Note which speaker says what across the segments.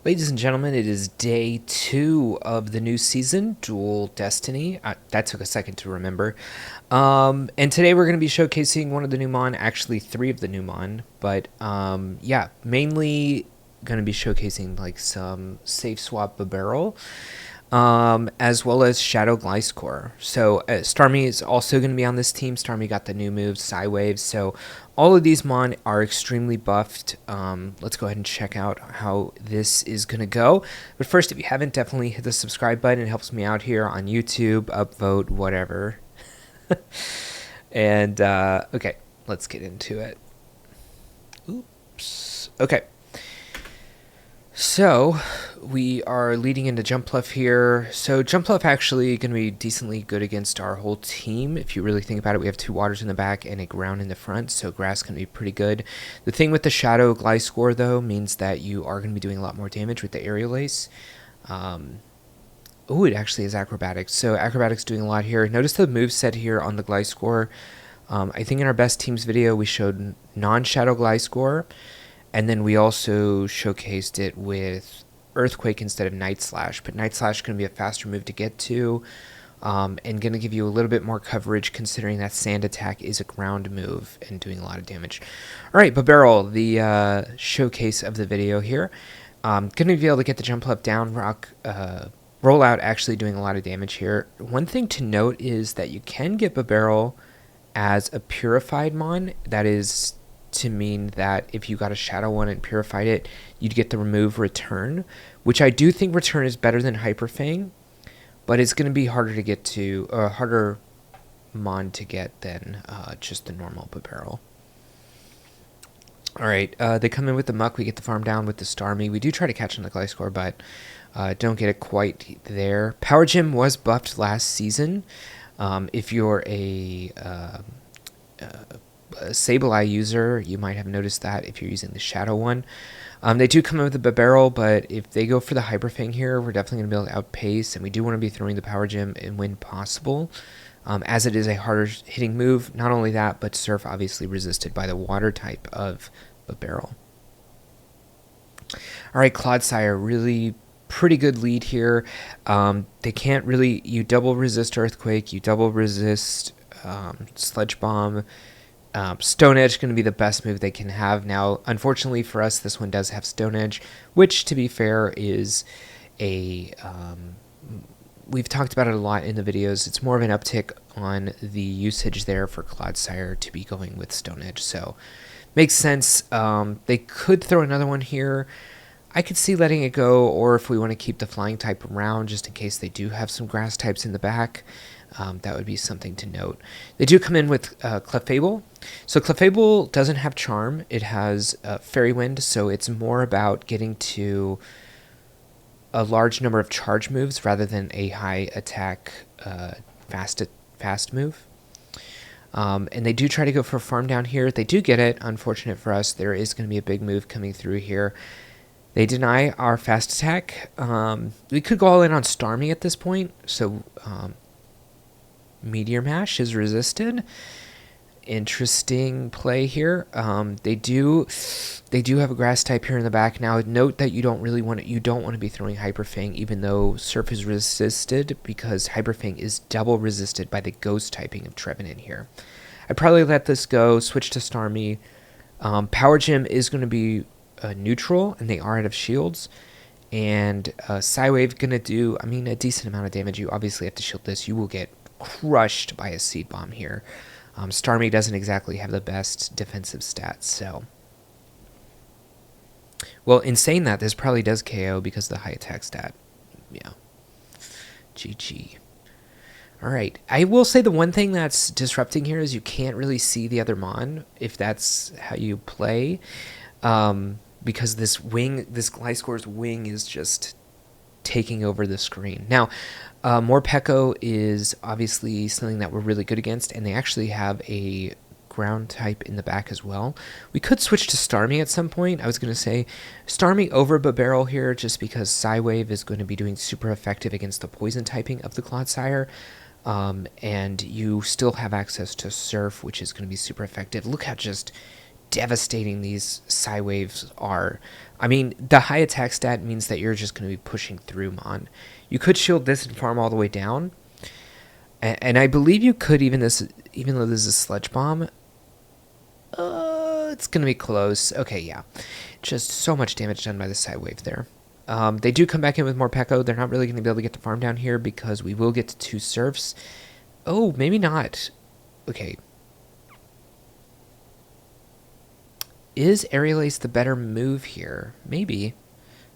Speaker 1: Ladies and gentlemen, it is day 2 of the new season, Dual Destiny. That took a second to remember. And today we're going to be showcasing one of the new Mon, actually 3 of the new Mon. But yeah, mainly going to be showcasing like some safe swap Bibarel, as well as Shadow Gliscor. So Starmie is also going to be on this team. Starmie got the new move, Psywave. So all of these Mon are extremely buffed. Let's go ahead and check out how this is going to go. But first, if you haven't, definitely hit the subscribe button. It helps me out here on YouTube, upvote, whatever. And okay, let's get into it. Oops. Okay. So we are leading into Jumpluff here. So Jumpluff actually going to be decently good against our whole team. If you really think about it, we have 2 waters in the back and a ground in the front, so grass going to be pretty good. The thing with the Shadow Gliscor, though, means that you are going to be doing a lot more damage with the Aerial Ace. Oh, it actually is Acrobatics. So Acrobatics doing a lot here. Notice the moveset here on the Gliscor. I think in our best teams video, we showed non-Shadow Gliscor. And then we also showcased it with Earthquake instead of Night Slash. But Night Slash is going to be a faster move to get to, and going to give you a little bit more coverage considering that Sand Attack is a ground move and doing a lot of damage. Alright, Bibarel, the showcase of the video here. Going to be able to get the Jumpluff down rock rollout, actually doing a lot of damage here. One thing to note is that you can get Bibarel as a Purified Mon. That is to mean that if you got a Shadow one and purified it, you'd get the remove Return, which I do think Return is better than Hyper Fang, but it's going to be harder to get to, harder Mon to get than just the normal Bibarel. Alright, they come in with the Muck, we get the farm down with the Starmie. We do try to catch on the Gliscor, but don't get it quite there. Power Gem was buffed last season. If you're a Sableye user, you might have noticed that if you're using the Shadow one. They do come in with the Bibarel, but if they go for the Hyper Fang here, we're definitely going to be able to outpace, and we do want to be throwing the Power Gem and when possible, as it is a harder hitting move. Not only that, but Surf obviously resisted by the water type of Bibarel. Alright, Clodsire, really pretty good lead here. They can't really, you double resist Earthquake, you double resist Sludge Bomb. Stone Edge going to be the best move they can have. Now, unfortunately for us, this one does have Stone Edge, which, to be fair, is a... we've talked about it a lot in the videos. It's more of an uptick on the usage there for Clodsire to be going with Stone Edge, so makes sense. They could throw another one here. I could see letting it go, or if we want to keep the Flying type around, just in case they do have some Grass types in the back. That would be something to note. They do come in with Clefable. So Clefable doesn't have Charm. It has Fairy Wind, so it's more about getting to a large number of charge moves rather than a high attack fast move. And they do try to go for a farm down here. They do get it. Unfortunate for us, there is going to be a big move coming through here. They deny our fast attack. We could go all in on Starmie at this point, so... Meteor Mash is resisted. Interesting play here. They do have a Grass type here in the back. Now note that you don't want to be throwing Hyper Fang, even though Surf is resisted, because Hyper Fang is double resisted by the Ghost typing of Trevenant here. I'd probably let this go, switch to Starmie. Power Gem is going to be neutral, and they are out of shields. And Psywave going to do, a decent amount of damage. You obviously have to shield this. You will get crushed by a Seed Bomb here. Starmie doesn't exactly have the best defensive stats, so... Well, in saying that, this probably does KO because of the high attack stat. Yeah. GG. Alright, I will say the one thing that's disrupting here is you can't really see the other Mon, if that's how you play. Because this Gliscor's wing is just taking over the screen. Now, Morpeko is obviously something that we're really good against, and they actually have a ground type in the back as well. We could switch to Starmie at some point. I was going to say Starmie over Bibarel here, just because Psywave is going to be doing super effective against the poison typing of the Clodsire. And you still have access to Surf, which is going to be super effective. Look how just devastating these Psy Waves are. I mean, the high attack stat means that you're just going to be pushing through Mon. You could shield this and farm all the way down. And I believe you could even though this is a Sludge Bomb. It's going to be close. Okay, yeah. Just so much damage done by the Psy Wave there. They do come back in with more Pekko. They're not really going to be able to get the farm down here because we will get to 2 Surfs. Oh, maybe not. Okay. Is Aerial Ace the better move here? Maybe.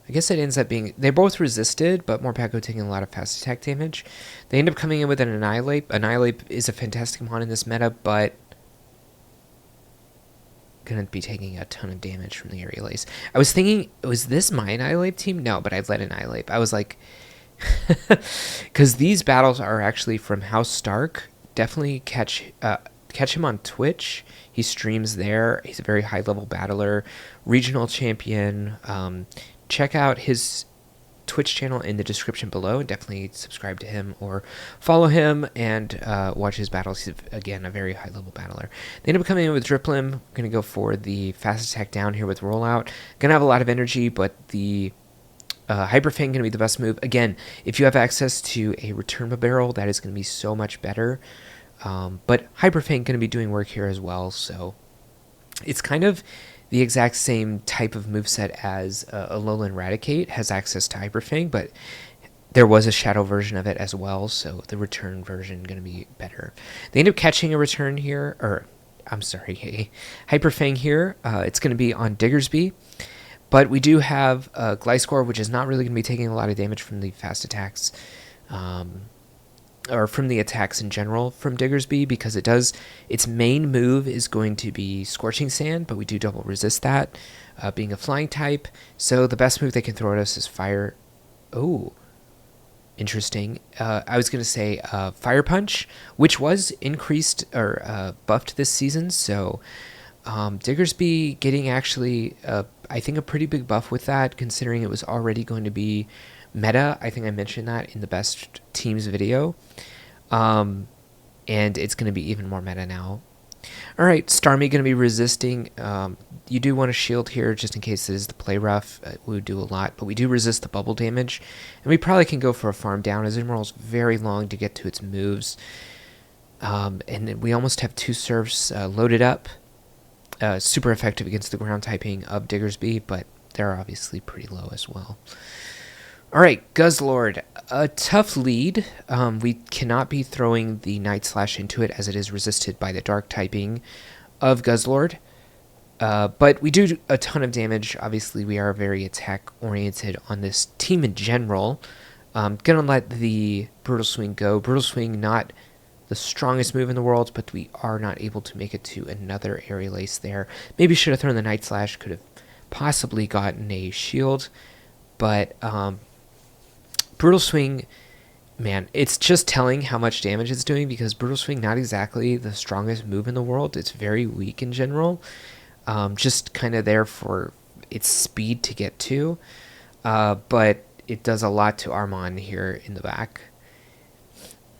Speaker 1: I guess it ends up being... They're both resisted, but more Pekko taking a lot of fast attack damage. They end up coming in with an Annihilate. Annihilate is a fantastic mon in this meta, but... Gonna be taking a ton of damage from the Aerial Ace. I was thinking, was this my Annihilate team? No, but I've led Annihilate. I was like... Because these battles are actually from House Stark. Definitely catch him on Twitch. He streams there. He's a very high-level battler. Regional champion. Check out his Twitch channel in the description below, and definitely subscribe to him or follow him and watch his battles. He's, again, a very high-level battler. They end up coming in with Driplim. Going to go for the fast attack down here with Rollout. Going to have a lot of energy, but the Hyper Fang going to be the best move. Again, if you have access to a Return Bibarel, that is going to be so much better. But Hyper Fang going to be doing work here as well, so it's kind of the exact same type of moveset as Alolan Raticate has access to Hyper Fang, but there was a Shadow version of it as well, so the Return version going to be better. They end up catching a Return here, or I'm sorry, a Hyper Fang here. It's going to be on Diggersby, but we do have Gliscor, which is not really going to be taking a lot of damage from the fast attacks. Or from the attacks in general from Diggersby, because it does, its main move is going to be Scorching Sand, but we do double resist that, being a flying type. So the best move they can throw at us is Fire. Oh, interesting. I was going to say Fire Punch, which was increased or buffed this season. So Diggersby getting actually, I think, a pretty big buff with that, considering it was already going to be meta. I think I mentioned that in the best teams video. And it's going to be even more meta now. Alright, Starmie going to be resisting. You do want to shield here just in case it is the play rough. We would do a lot, but we do resist the bubble damage. And we probably can go for a farm down, as Emerald's very long to get to its moves. And we almost have 2 Surfs loaded up. Super effective against the ground typing of Diggersby, but they're obviously pretty low as well. Alright, Guzzlord, a tough lead. We cannot be throwing the Night Slash into it as it is resisted by the Dark typing of Guzzlord. But we do a ton of damage. Obviously, we are very attack-oriented on this team in general. Gonna let the Brutal Swing go. Brutal Swing, not the strongest move in the world, but we are not able to make it to another Aerial Ace there. Maybe should have thrown the Night Slash, could have possibly gotten a shield, but... Brutal Swing, man, it's just telling how much damage it's doing, because Brutal Swing, not exactly the strongest move in the world. It's very weak in general. Just kind of there for its speed to get to. But it does a lot to Armon here in the back.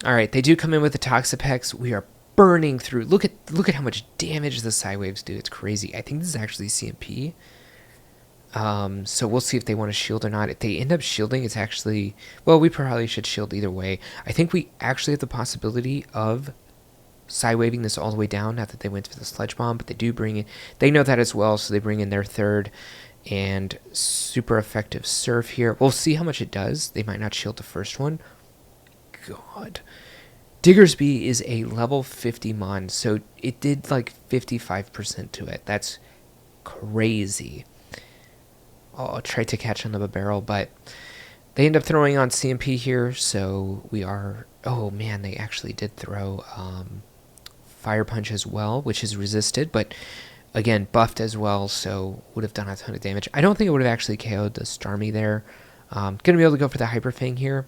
Speaker 1: Alright, they do come in with the Toxapex. We are burning through. Look at how much damage the Psy Waves do. It's crazy. I think this is actually CMP. So we'll see if they want to shield or not. If they end up shielding, it's actually... Well, we probably should shield either way. I think we actually have the possibility of Psy-waving this all the way down. Not that they went for the Sludge Bomb, but they do bring in... They know that as well, so they bring in their third and super effective Surf here. We'll see how much it does. They might not shield the first one. God. Diggersby is a level 50 mon, so it did like 55% to it. That's crazy. I'll try to catch on the Bibarel, but they end up throwing on CMP here, so we are... Oh, man, they actually did throw Fire Punch as well, which is resisted, but again, buffed as well, so would have done a ton of damage. I don't think it would have actually KO'd the Starmie there. Going to be able to go for the Hyper Fang here.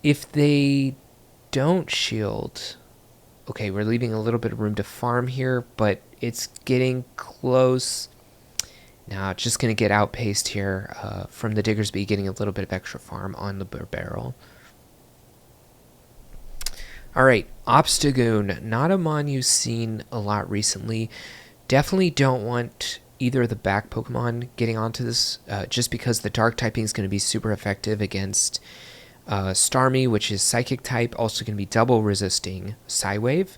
Speaker 1: If they don't shield... Okay, we're leaving a little bit of room to farm here, but it's getting close... Now, just going to get outpaced here from the Diggersby, getting a little bit of extra farm on the Bibarel. Alright, Obstagoon. Not a mon you've seen a lot recently. Definitely don't want either of the back Pokemon getting onto this, just because the Dark typing is going to be super effective against Starmie, which is Psychic type, also going to be double resisting Psywave.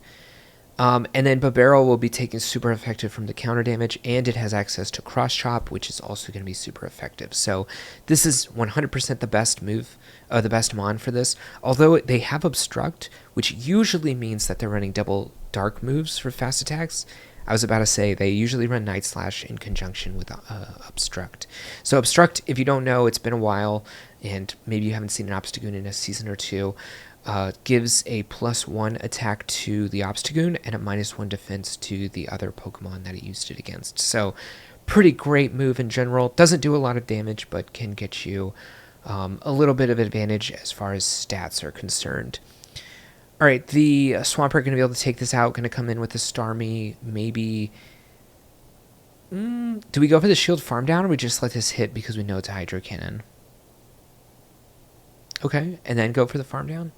Speaker 1: And then Bibarel will be taking super effective from the counter damage, and it has access to Cross Chop, which is also going to be super effective. So this is 100% the best move, the best mon for this. Although they have Obstruct, which usually means that they're running double Dark moves for fast attacks. I was about to say they usually run Night Slash in conjunction with Obstruct. So Obstruct, if you don't know, it's been a while, and maybe you haven't seen an Obstagoon in a season or two, gives a +1 attack to the Obstagoon and a -1 defense to the other Pokemon that it used it against. So pretty great move in general. Doesn't do a lot of damage, but can get you a little bit of advantage as far as stats are concerned. All right, the Swampert going to be able to take this out. Going to come in with the Starmie. Maybe. Do we go for the shield farm down, or we just let this hit because we know it's a Hydro Cannon? Okay, and then go for the farm down.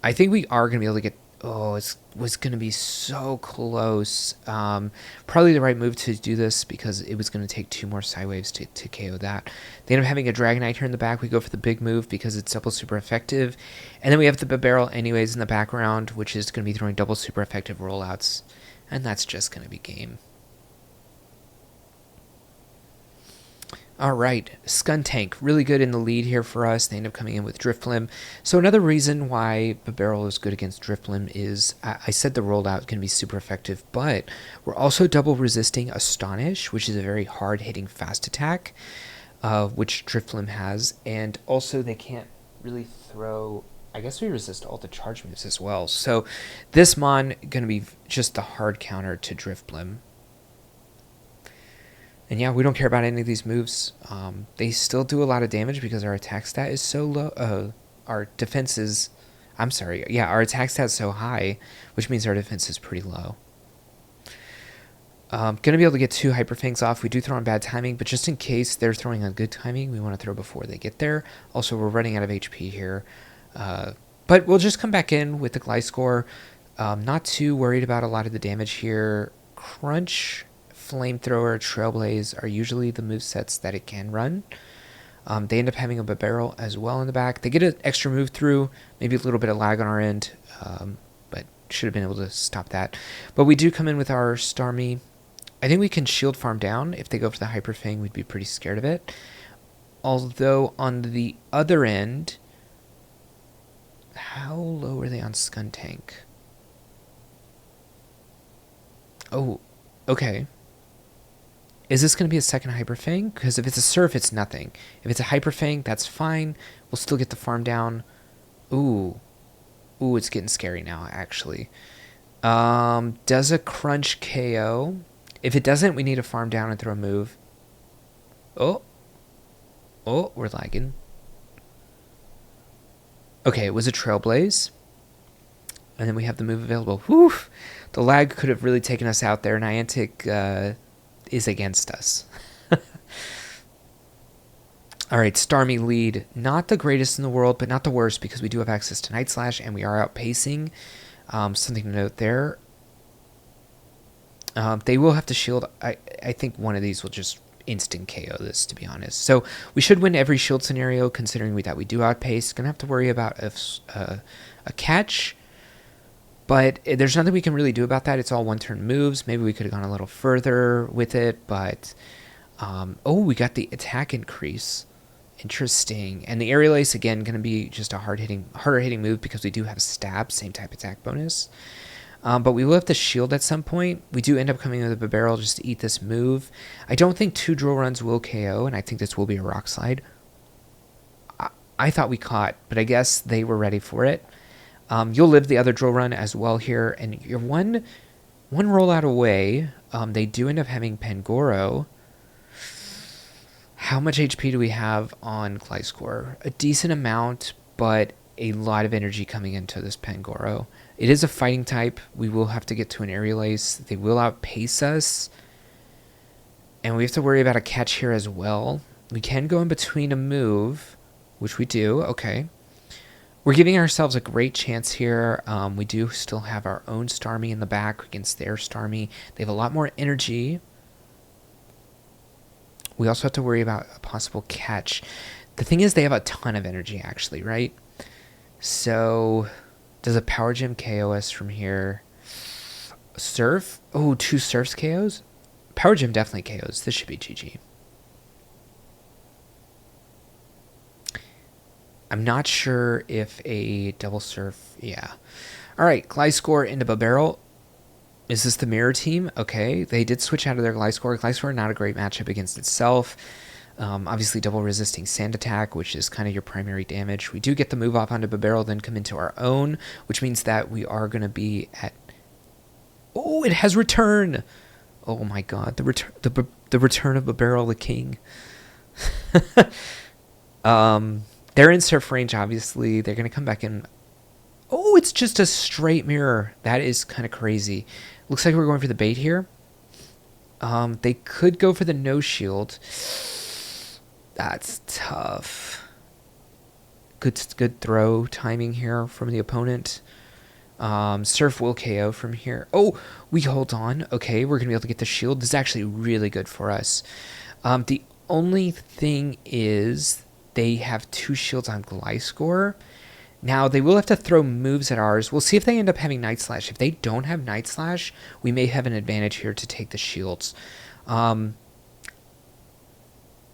Speaker 1: I think we are going to be able to get. Oh, it was going to be so close. Probably the right move to do this because it was going to take 2 more Psywaves to KO that. They end up having a Dragonite here in the back. We go for the big move because it's double super effective. And then we have the Bibarel anyways in the background, which is going to be throwing double super effective rollouts. And that's just going to be game. All right, Skuntank, really good in the lead here for us. They end up coming in with Drifblim. So another reason why Bibarel is good against Drifblim is, I said the rollout can be super effective, but we're also double resisting Astonish, which is a very hard-hitting fast attack, which Drifblim has. And also they can't really throw... I guess we resist all the charge moves as well. So this Mon going to be just the hard counter to Drifblim. And yeah, we don't care about any of these moves. They still do a lot of damage because our attack stat is so low. Our defense is... I'm sorry. Yeah, our attack stat is so high, which means our defense is pretty low. Going to be able to get 2 Hyper Fangs off. We do throw on bad timing, but just in case they're throwing on good timing, we want to throw before they get there. Also, we're running out of HP here. But we'll just come back in with the Gliscor. Not too worried about a lot of the damage here. Crunch... Flamethrower, Trailblaze are usually the movesets that it can run. They end up having a Bibarel as well in the back. They get an extra move through, maybe a little bit of lag on our end, but should have been able to stop that. But we do come in with our Starmie. I think we can shield farm down. If they go for the Hyper Fang, we'd be pretty scared of it. Although on the other end, how low are they on Skuntank? Oh, okay. Is this going to be a second Hyper Fang? Because if it's a Surf, it's nothing. If it's a Hyper Fang, that's fine. We'll still get the farm down. Ooh. Ooh, it's getting scary now, actually. Does a Crunch KO? If it doesn't, we need a farm down and throw a move. Oh. Oh, we're lagging. Okay, it was a Trailblaze. And then we have the move available. Whew! The lag could have really taken us out there. Niantic... is against us. All right, Starmie lead. Not the greatest in the world, but not the worst because we do have access to Night Slash and we are outpacing. Something to note there. They will have to shield. I think one of these will just instant KO this, to be honest. So we should win every shield scenario considering that we do outpace. Gonna have to worry about a catch. But there's nothing we can really do about that. It's all one-turn moves. Maybe we could have gone a little further with it, but... oh, we got the attack increase. Interesting. And the Aerial Ace, again, going to be just a harder hitting move because we do have a stab, same type attack bonus. But we will have to shield at some point. We do end up coming with a Bibarel just to eat this move. I don't think 2 drill runs will KO, and I think this will be a Rock Slide. I thought we caught, but I guess they were ready for it. You'll live the other drill run as well here, and you're one rollout away. They do end up having Pangoro. How much HP do we have on Gliscor? A decent amount, but a lot of energy coming into this Pangoro. It is a fighting type. We will have to get to an Aerial Ace. They will outpace us, and we have to worry about a catch here as well. We can go in between a move, which we do. Okay. We're giving ourselves a great chance here. We do still have our own Starmie in the back against their Starmie. They have a lot more energy. We also have to worry about a possible catch. The thing is, they have a ton of energy, actually, right? So, does a Power Gem KO us from here? Surf? Oh, 2 Surfs KOs? Power Gem definitely KOs. This should be GG. I'm not sure if a double Surf... Yeah. Alright, Gliscor into Bibarel. Is this the mirror team? Okay, they did switch out of their Gliscor. Gliscor, not a great matchup against itself. Obviously, double resisting Sand Attack, which is kind of your primary damage. We do get the move off onto Bibarel, then come into our own, which means that we are going to be at... Oh, it has return! Oh my god, the return of Bibarel the King. They're in surf range, obviously. They're going to come back in. Oh, it's just a straight mirror. That is kind of crazy. Looks like we're going for the bait here. They could go for the no shield. That's tough. Good throw timing here from the opponent. Surf will KO from here. Oh, we hold on. Okay, we're going to be able to get the shield. This is actually really good for us. The only thing is they have 2 shields on Gliscor. Now, they will have to throw moves at ours. We'll see if they end up having Night Slash. If they don't have Night Slash, we may have an advantage here to take the shields. Oh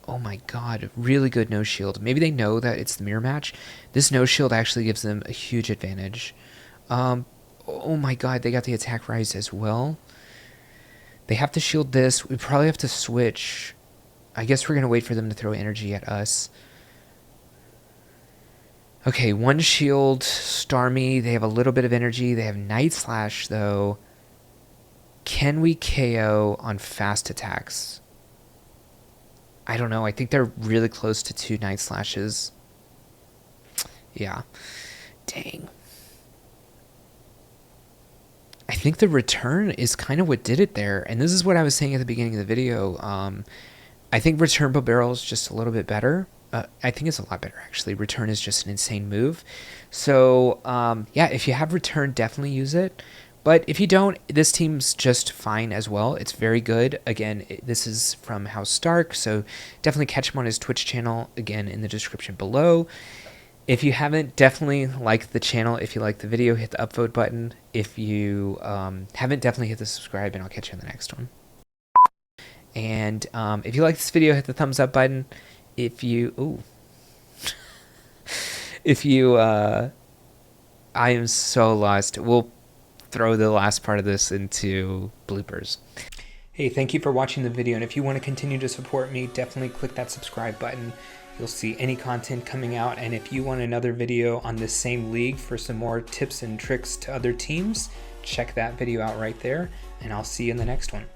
Speaker 1: my god, really good no shield. Maybe they know that it's the mirror match. This no shield actually gives them a huge advantage. Oh my god, they got the attack rise as well. They have to shield this. We probably have to switch. I guess we're going to wait for them to throw energy at us. Okay, 1 shield, Starmie. They have a little bit of energy. They have Night Slash, though. Can we KO on fast attacks? I don't know. I think they're really close to 2 Night Slashes. Yeah. Dang. I think the return is kind of what did it there. And this is what I was saying at the beginning of the video. I think return Bibarel is just a little bit better. I think it's a lot better, actually. Return is just an insane move. So, yeah, if you have return, definitely use it. But if you don't, this team's just fine as well. It's very good. Again, this is from House Stark, so definitely catch him on his Twitch channel, again, in the description below. If you haven't, definitely like the channel. If you like the video, hit the upvote button. If you haven't, definitely hit the subscribe, and I'll catch you in the next one. And if you like this video, hit the thumbs up button. If you, I am so lost. We'll throw the last part of this into bloopers. Hey, thank you for watching the video, and if you want to continue to support me, definitely click that subscribe button. You'll see any content coming out, and if you want another video on this same league for some more tips and tricks to other teams, check that video out right there, and I'll see you in the next one.